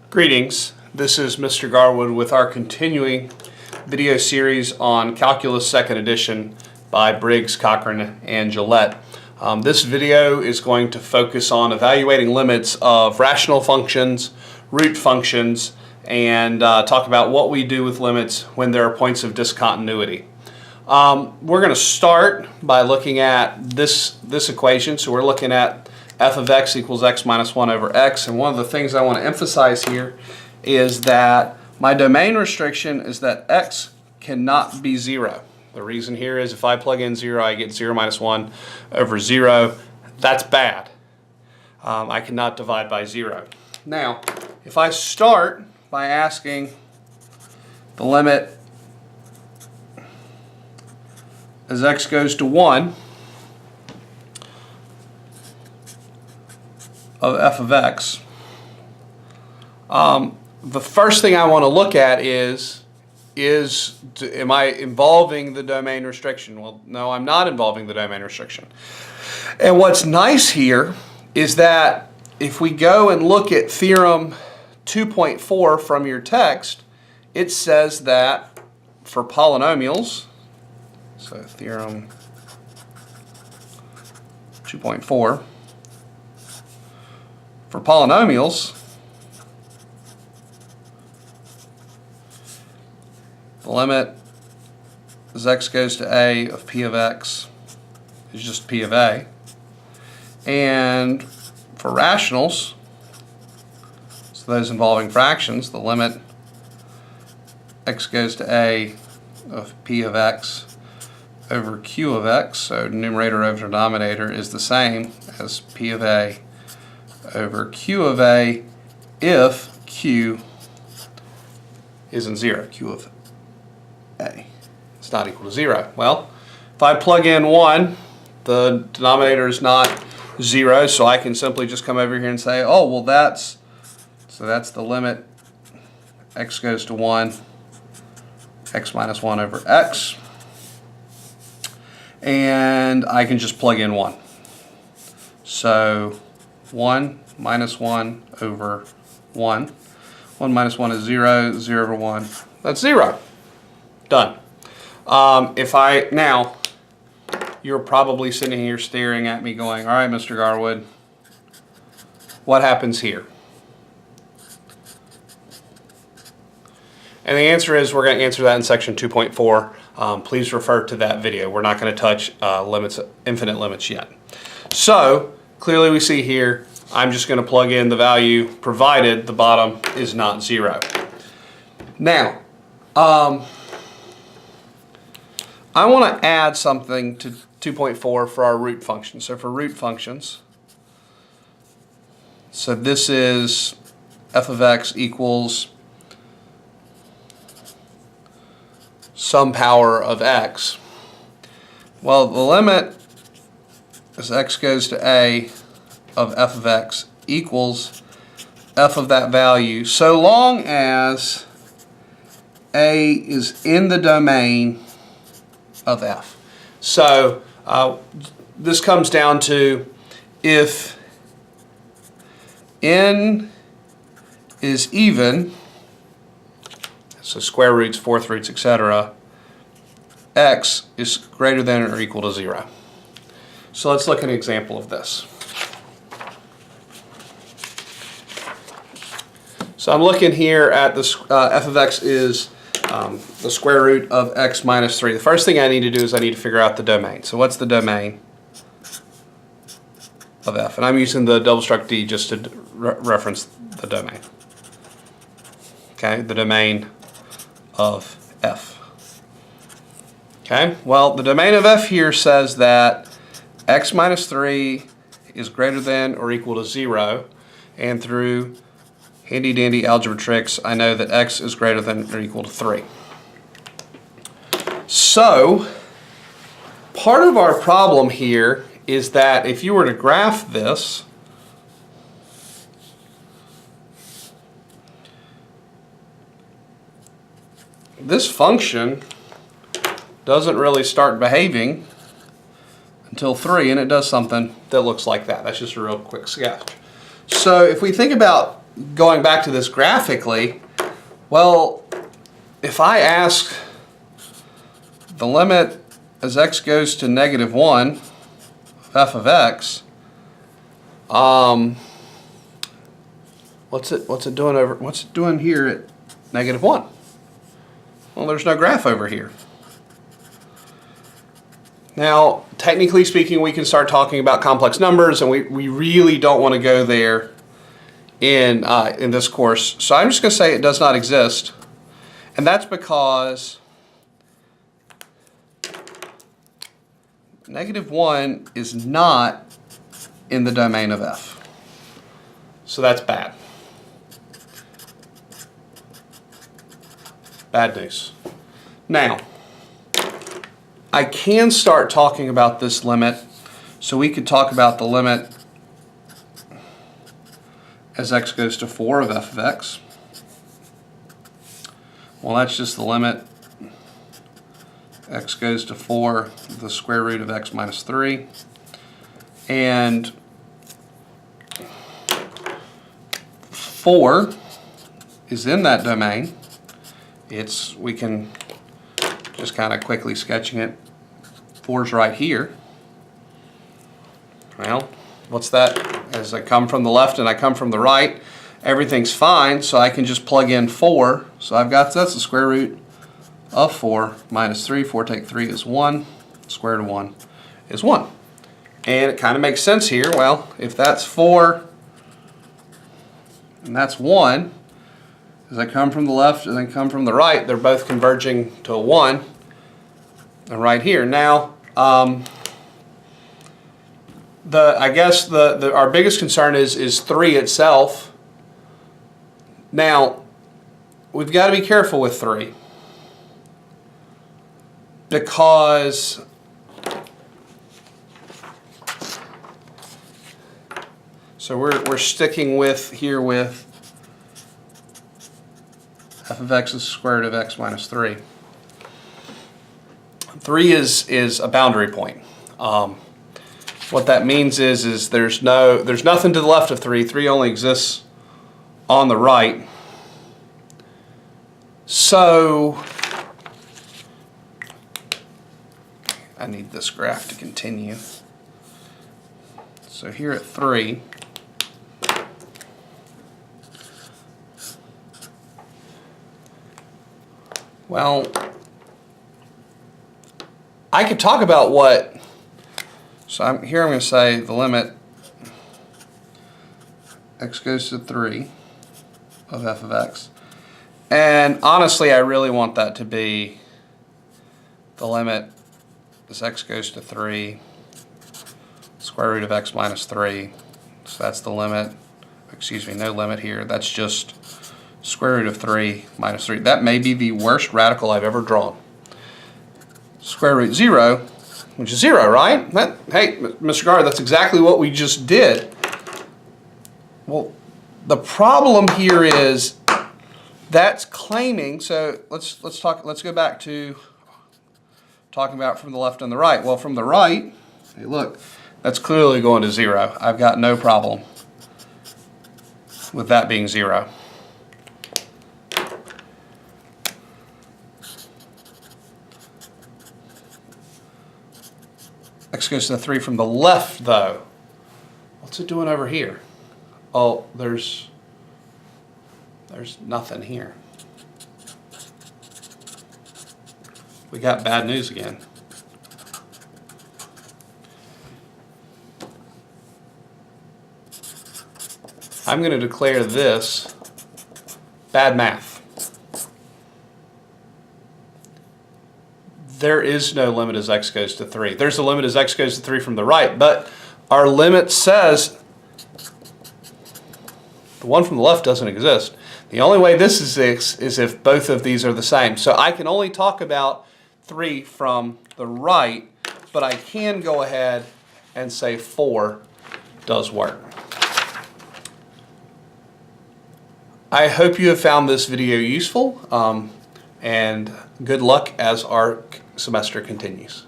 Greetings, this is Mr. Garwood with our continuing video series on Calculus 2nd edition by Briggs, Cochran, and Gillette. This video is going to focus on evaluating limits of rational functions, root functions, and talk about what we do with limits when there are points of discontinuity. We're going to start by looking at this equation. So we're looking at f of x equals x minus 1 over x, and one of the things I want to emphasize here is that my domain restriction is that x cannot be 0. The reason here is if I plug in 0, I get 0 minus 1 over 0. That's bad. I cannot divide by 0. Now, if I start by asking the limit as x goes to 1 of f of x, the first thing I want to look at is am I involving the domain restriction? Well, no, I'm not involving the domain restriction. And what's nice here is that if we go and look at theorem 2.4 from your text, it says that for polynomials, so theorem 2.4, for polynomials, the limit as x goes to a of p of x is just p of a. And for rationals, so those involving fractions, the limit x goes to a of p of x over q of x, so numerator over denominator, is the same as p of a over q of a if q isn't 0, q of a. It's not equal to 0. Well, if I plug in 1, the denominator is not 0, so I can simply just come over here and say, oh, well, that's the limit x goes to 1, x minus 1 over x. And I can just plug in 1. So 1 minus 1 over 1. 1 minus 1 is 0, 0 over 1. That's 0. Done. Now, you're probably sitting here staring at me going, all right, Mr. Garwood, what happens here? And the answer is we're going to answer that in section 2.4. Please refer to that video. We're not going to touch infinite limits yet. So, clearly we see here, I'm just going to plug in the value provided the bottom is not 0. Now, I want to add something to 2.4 for our root function. So for root functions, so this is f of x equals some power of x. Well, the limit as x goes to a of f of x equals f of that value so long as a is in the domain of f. So this comes down to if n is even, so square roots, fourth roots, etc., x is greater than or equal to 0. So let's look at an example of this. So I'm looking here at this f of x is the square root of x minus 3. The first thing I need to do is I need to figure out the domain. So what's the domain of f? And I'm using the double struct D just to reference the domain. Okay, the domain of f. Okay, well, the domain of f here says that x minus 3 is greater than or equal to 0, and through handy dandy algebra tricks, I know that x is greater than or equal to 3. So, part of our problem here is that if you were to graph this, this function doesn't really start behaving until 3, and it does something that looks like that. That's just a real quick sketch. So if we think about going back to this graphically, well, if I ask the limit as x goes to -1 of f of x, what's it doing here at -1? Well, there's no graph over here. Now, technically speaking, we can start talking about complex numbers, and we really don't want to go there in this course. So I'm just going to say it does not exist, and that's because -1 is not in the domain of f. So that's bad. Bad news. Now, I can start talking about this limit. So we could talk about the limit as x goes to 4 of f of x. Well, that's just the limit x goes to 4 the square root of x minus 3. And 4 is in that domain. We can just kind of quickly sketching it. 4's right here. Well, what's that? As I come from the left and I come from the right, everything's fine, so I can just plug in 4. So that's the square root of 4 minus 3. 4 take 3 is 1. Square root of 1 is 1. And it kind of makes sense here. Well, if that's 4 and that's 1, as I come from the left and then come from the right, they're both converging to a 1. And right here. Now, I guess our biggest concern is 3 itself. Now, we've got to be careful with 3 because so we're sticking with here with f of x is the square root of x minus 3. 3 is a boundary point. What that means is there's nothing to the left of 3. 3 only exists on the right. So I need this graph to continue. So here at 3, well, I could talk about what, so I'm going to say the limit x goes to 3 of f of x. And honestly, I really want that to be the limit as x goes to 3, square root of x minus 3. So that's the limit, excuse me, no limit here. That's just square root of 3 minus 3. That may be the worst radical I've ever drawn. Square root 0, which is 0, right? Hey, Mr. Gar, that's exactly what we just did. Well, the problem here is that's claiming, so let's go back to talking about from the left and the right. Well, from the right, hey, look, that's clearly going to 0. I've got no problem with that being 0. X goes to the 3 from the left, though. What's it doing over here? Oh, there's nothing here. We got bad news again. I'm going to declare this bad math. There is no limit as x goes to 3. There's a limit as x goes to 3 from the right, but our limit says the one from the left doesn't exist. The only way this is if both of these are the same. So I can only talk about 3 from the right, but I can go ahead and say 4 does work. I hope you have found this video useful, and good luck as our semester continues.